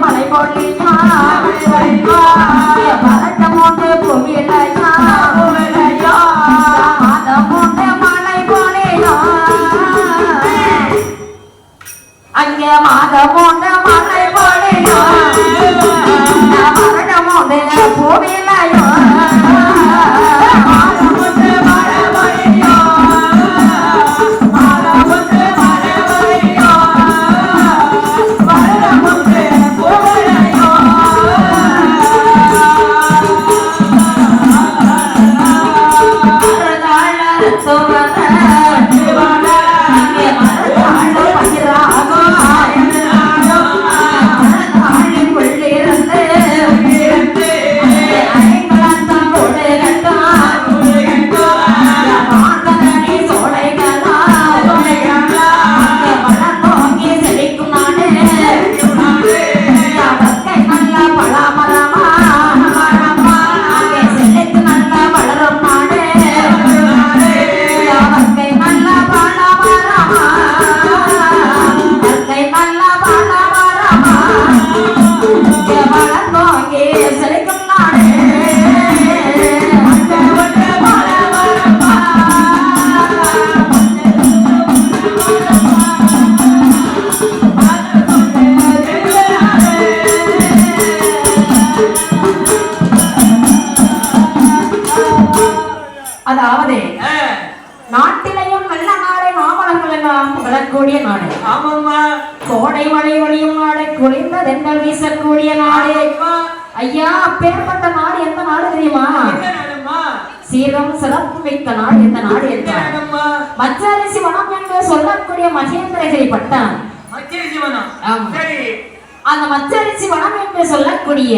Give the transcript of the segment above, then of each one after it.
மலை போலியா பரட்டமோண்டு புவிலையா மாதமோண்டு மலை போலியா அங்கே மாதமோண்டு மலை போலியா பரட்டமோண்டு புவிலையா அதாவது நாட்டிலையும் நல்ல நாடே மாமலங்கள் எல்லாம் வளரக்கூடிய நாடு. கோடை மழை ஒளியும் நாடு, குளிர்ந்த தென்றல் வீசக்கூடிய நாடு. ஐயா, அப்பேற்பட்ட நாடு எந்த நாடு தெரியுமா? சீரம் சிறப்பு மிக்க நாடு எந்த நாடு என்றால் மச்சரிசி வனம் என்று சொல்லக்கூடிய மகேந்திரகிரி பட்டம். அந்த மச்சரிசி வனம் என்று சொல்லக்கூடிய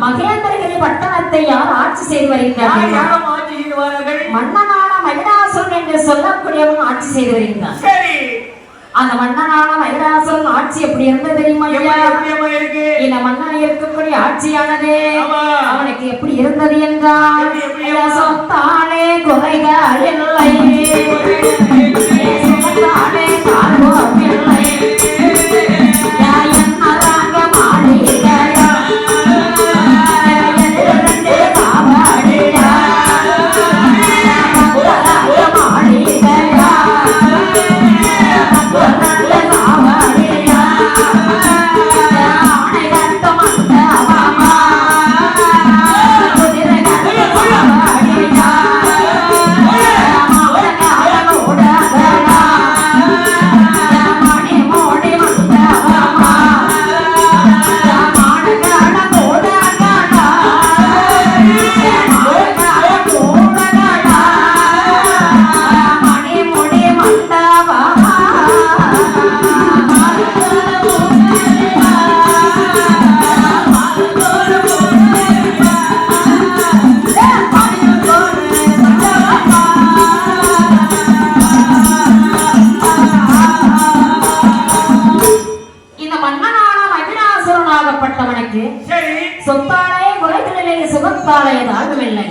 மகேந்திரகிரி பட்டணத்தை யார் ஆட்சி செய்து வருகிறார்கள்? மன்னனான மகிடாசுரன் என்று சொல்லக்கூடியவன் ஆட்சி செய்து வருகிறான். அந்த மன்னனான மகிடாசுரன் ஆட்சி எப்படி இருந்தது தெரியுமா? இந்த மன்னன் இருக்கக்கூடிய ஆட்சியானது அவனுக்கு எப்படி இருந்தது என்றால் சொத்தானே குறைகள் இல்லை, சொத்தானே தாழ்வோம் இல்லை, சொத்தாலே குறைகளிலே சுகத்தாலே தாழ்வில்லை.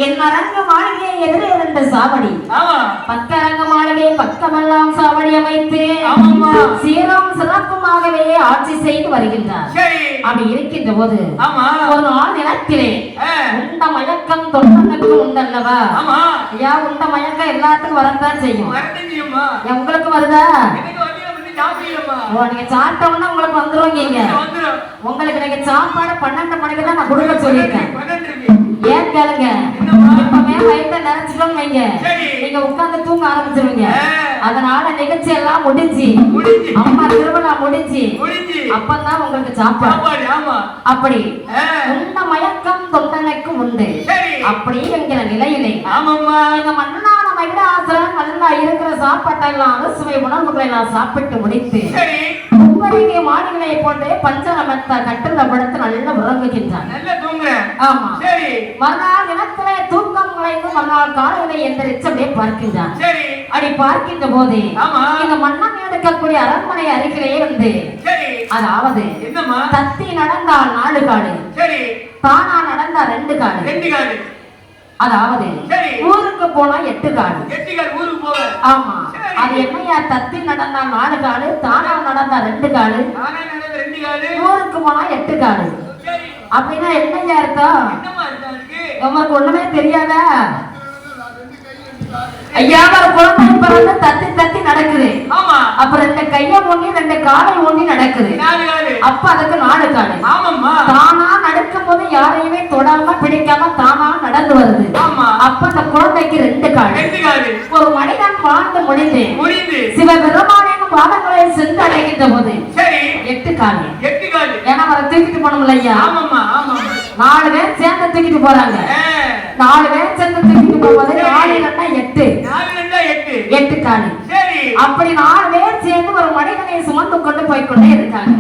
என் அரங்க மாளிகை எதிரே இரண்டு சாவடி, பக்கரங்க மாளிகை பக்கமெல்லாம் சாவடி அமைத்து சீரம் சிறப்புமாகவே ஆட்சி செய்து வருகின்றார். அப்படி இருக்கின்ற போது ஒரு நாள் நிலத்திலே உண்ட மயக்கம் தொண்டனுக்கு உண்டல்லவா? ஐயா, உண்ட மயக்கம் எல்லாத்துக்கும் வரத்தான் செய்யும். உங்களுக்கு வருதா? நீங்க சாப்பிட்டோம்னா உங்களுக்கு வந்துருவீங்க. உங்களுக்கு நீங்க சாப்பாடு 12 மணிக்கு தான் நான் கொடுக்க சொல்லியிருக்கேன். ஏன் கேளுங்க, இப்பவே வயிற்ற நிறைச்சிட்டோம் வைங்க, நீங்க உட்கார்ந்து தூங்க ஆரம்பிச்சிருவீங்க. அதனால நிகழ்ச்சி எல்லாம் முடிஞ்சு அம்மா திருவிழா முடிஞ்சு அப்பதான் உங்களுக்கு சாப்பாடு. அப்படி உண்ட மயக்கம் தொண்டனுக்கு உண்டு அப்படி என்கிற நிலையிலே இந்த மன்னான மகிடாசுரன் நல்லா இருக்கிற சாப்பாட்டெல்லாம் அறுசுவை உணவுகளை எல்லாம் சாப்பிட்டு முடித்து உப்பரிகை மாடிகளை போட்டு பஞ்சநமத்த கட்டுல படுத்து நல்லா உறங்குகின்றான். ஆமா, மறுநாள் தினத்திலே தூக்கம் கலைந்து மறுநாள் காலையில எந்திரிச்சு அப்படியே பார்க்கின்றான். அப்படி பார்க்கின்ற போது இந்த மன்னன் எடுக்கக்கூடிய அரண்மனை அருகிலேயே வந்து, அதாவது தத்தி நடந்தால் 4 காடு, தானா நடந்தா 2 காடு, அதாவது ஊருக்கு போனா 8 காடு. ஆமா, அது என்னையா தத்தி நடந்தா 4 காடு, தானா நடந்தா 2 காடு, ஊருக்கு போனா 8 காடு. அப்படின்னா என்னையா அர்த்தம்? உங்களுக்கு ஒண்ணுமே தெரியாதா? ஐயா ஒரு குழந்தை பிறந்து தத்தி தத்தி நடக்குது. அப்புறம் 2 கைய ஊனி 2 காலை ஊனி நடக்குது. அப்ப அதுக்கு 4 காடு. தானா நடக்கும் போது யாரையுமே தொடாம பிடிக்காம தானா நடந்து வருது. அப்ப அந்த குழந்தைக்கு 2 காடு. ஒரு மனிதன் வாழ்ந்து முடிந்து சிவபெருமானின் பாதங்களை சென்று அடைகின்ற போது 8 காடு. ஏன்னா அவரை தூக்கிட்டு போனோம்ல ஐயா. 4 பேர் சேர்ந்து தூக்கிட்டு போறாங்க. 4 பேர் சேர்ந்து தூக்கிட்டு போகும்போது 4 2 8 காடு. அப்படி 4 பேர் சேர்ந்து ஒரு மனிதனை சுமந்து கொண்டு போய்கொண்டே இருக்காங்க.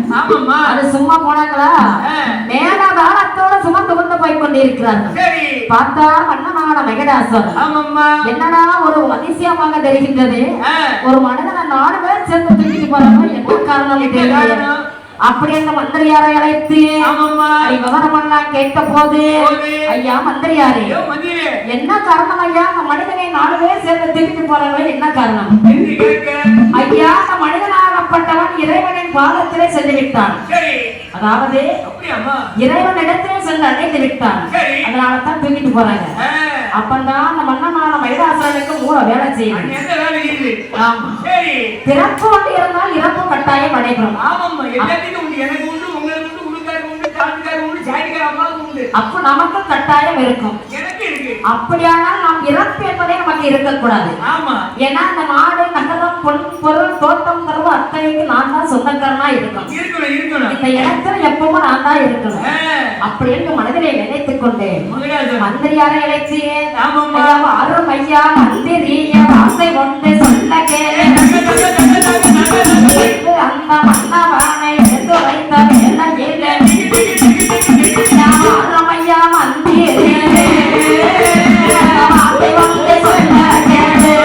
அது சும்மா போனாங்களா? மேலாதாரத்தோட சுமந்து கொண்டு போய்கொண்டே இருக்கிறார்கள். பார்த்தா மன்னனான மகடாசுரன் என்னடா ஒரு அதிசயமாக தெரிகின்றது. ஒரு மனிதனை 4 பேர் சேர்ந்து தூக்கிட்டு போறாங்க. என்ன காரணம் தெரியல. அப்படி அந்த மந்திரியாரை அழைத்து விவரமெல்லாம் கேட்ட போது ஐயா மந்திரியாரே என்ன காரணம் ஐயா அந்த மனிதனை 4 பேர் சேர்ந்து திருப்பி போறாங்க? என்ன காரணம்? ஐயா அந்த மனிதனாகப்பட்டவன் இறைவனின் பாதத்திலே சென்று விட்டான். அதாவது இறைவன் இடத்திலே சென்று அடைந்து விட்டான். அதனாலதான் தூக்கிட்டு போறாங்க. அப்பதான் அந்த மன்னனான மகிடாசுரனுக்கு மூல வேலை செய்யணும். பிறப்பு ஒன்று இருந்தால் இறப்பு கட்டாயம் நடைபெறும். அப்ப நமக்கு கட்டாயம் இருக்கும். அப்படியானால் நாம் இறப்பு என்பதே நமக்கு இருக்கக்கூடாது. ஏன்னா இந்த நாடு நகரம் பொருள் தோட்டம் தருவ அத்தனைக்கு நான் தான் சொந்தக்காரனா இருக்கணும். இந்த இடத்துல எப்பவும் நான் தான் இருக்கணும் அப்படின்னு மனதிலே நினைத்துக் கொண்டேன். மந்திரியாரை அழைத்து அருள் ஐயா மந்திரிய ஆசை கொண்டு சொல்ல கேளு அந்த மன்னவானை எடுத்து வைத்த வேலையில ஐயா மந்திரே ஆசை கொண்டு சொல்ல கேளு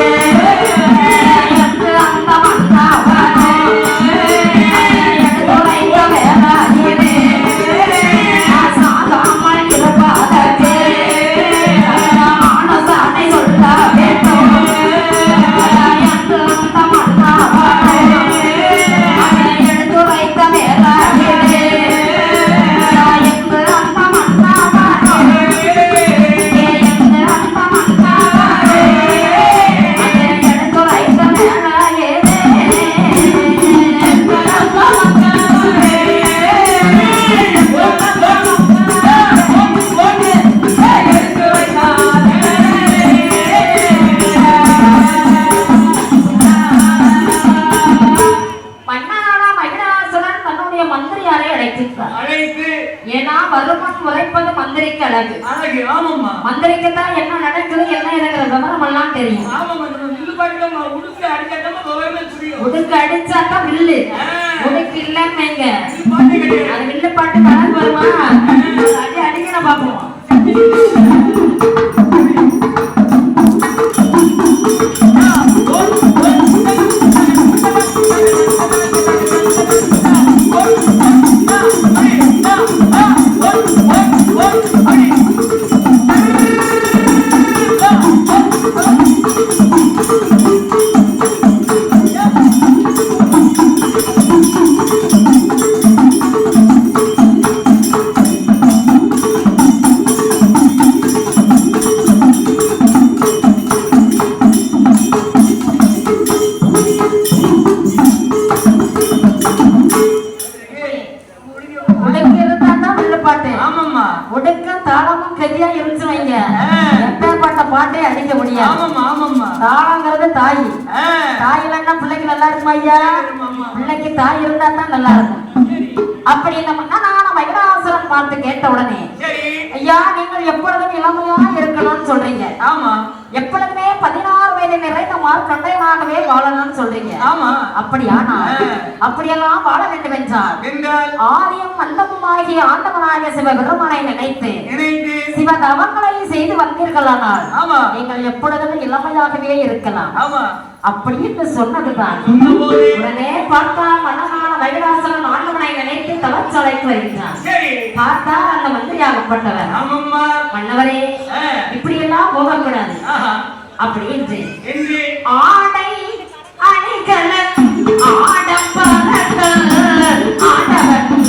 அந்த மன்னவானை எடுத்து வைத்த வேலையில சாகாமல் இருப்பதற்கு மானசானை சொல்ல வேண்டும். மந்திரிக்கத்தான் என்ன நடக்குது என்ன இருக்கிற விவரம் எல்லாம் தெரியும். உடுக்கு அடிச்சாதான் வில்லு, உடுக்கு இல்லன்னு அது வில்லு பாட்டு கலந்து வருமா? அடி அடிக்கிற பாப்போம். பாட்டே அடிக்க முடியாது. தாளங்கிறது தாய். தாய் இல்லைன்னா பிள்ளைக்கு நல்லா இருக்கும் ஐயா. பிள்ளைக்கு தாய் இருந்தா தான் நல்லா இருக்கும். அப்படி இந்த மன்னனான மகிடாசுரன் பார்த்து கேட்ட உடனே ஐயா நீங்கள் எப்பொழுதும் இளமையா இருக்கணும்னு சொல்றீங்க. எப்பொழுதுமே 16 வயது நிறைந்த மார்க்கண்டையனாகவே வாழணும்னு சொல்றீங்க. அப்படியானா அப்படியெல்லாம் வாழ வேண்டும் என்றால் ஆதியும் அந்தமுமாகிய ஆண்டவனாகிய சிவபெருமானை நினைத்து சிவ தவங்களை செய்து வந்தீர்களானால் நீங்கள் எப்பொழுதும் இளமையாகவே இருக்கலாம் அப்படின்னு சொன்னதுதான். உடனே பார்த்தா மன்னனான மகிடாசுரன் ஆண்டவனை நினைத்து தவச்சலைக்கு வருகிறான். பார்த்தா அந்த மந்திரியாகப்பட்டவர் மன்னவரே இப்படி எல்லாம் போகக்கூடாது அப்படின்னு ஆடை அணிகலன் ஆடம்பரங்கள் ஆண்டவன்